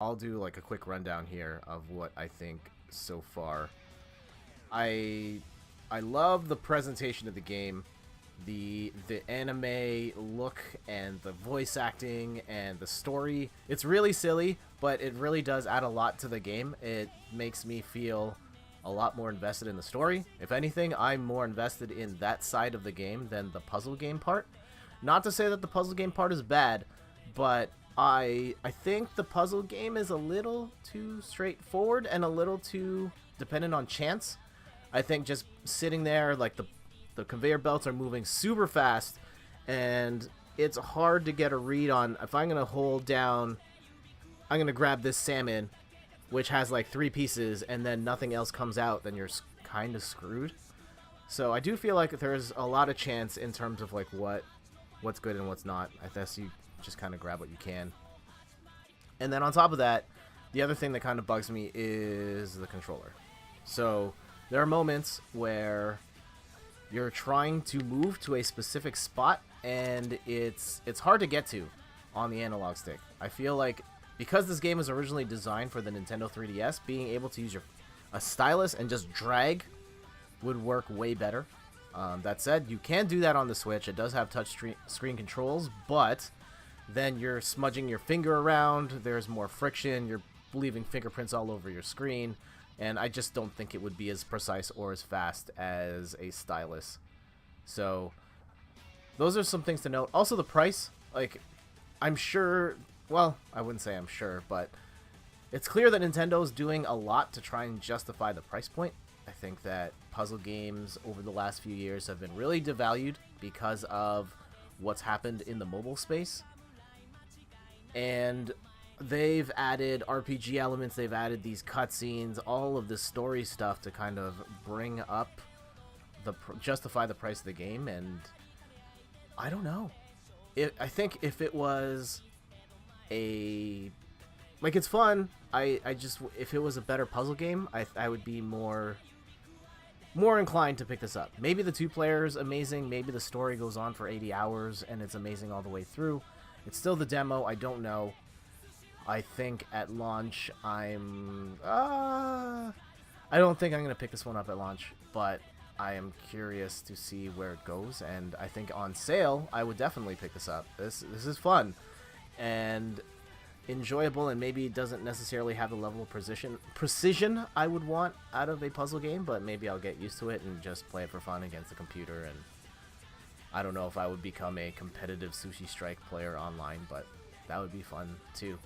I'll do like a quick rundown here of what I think so far. I I love the presentation of the game, the anime look and the voice acting and the story. It's really silly, but it really does add a lot to the game. It makes me feel a lot more invested in the story. If anything, I'm more invested in that side of the game than the puzzle game part. Not to say that the puzzle game part is bad, but I think the puzzle game is a little too straightforward and a little too dependent on chance. I think just sitting there, like the conveyor belts are moving super fast, and it's hard to get a read on if I'm gonna hold down. I'm gonna grab this salmon, which has like 3 pieces, and then nothing else comes out. Then you're kind of screwed. So I do feel like there's a lot of chance in terms of like what's good and what's not. I guess you just kind of grab what you can. And then on top of that, the other thing that kind of bugs me is the controller. So there are moments where you're trying to move to a specific spot and it's hard to get to on the analog stick. I feel like because this game was originally designed for the Nintendo 3DS, being able to use a stylus and just drag would work way better. That said, you can do that on the Switch. It does have touch screen controls, but then you're smudging your finger around, there's more friction, you're leaving fingerprints all over your screen, and I just don't think it would be as precise or as fast as a stylus. So those are some things to note. Also the price, like, I'm sure, well, I wouldn't say I'm sure, but it's clear that Nintendo's doing a lot to try and justify the price point. I think that puzzle games over the last few years have been really devalued because of what's happened in the mobile space. And they've added RPG elements, they've added these cutscenes, all of this story stuff to kind of bring up justify the price of the game. And I don't know. I think if it was like, it's fun. I just, if it was a better puzzle game, I would be more inclined to pick this up. Maybe the 2-player is amazing. Maybe the story goes on for 80 hours and it's amazing all the way through. It's still the demo. I don't know. I think at launch I don't think I'm going to pick this one up at launch, but I am curious to see where it goes, and I think on sale I would definitely pick this up. This is fun and enjoyable, and maybe it doesn't necessarily have the level of precision I would want out of a puzzle game, but maybe I'll get used to it and just play it for fun against the computer. And I don't know if I would become a competitive Sushi Strike player online, but that would be fun too.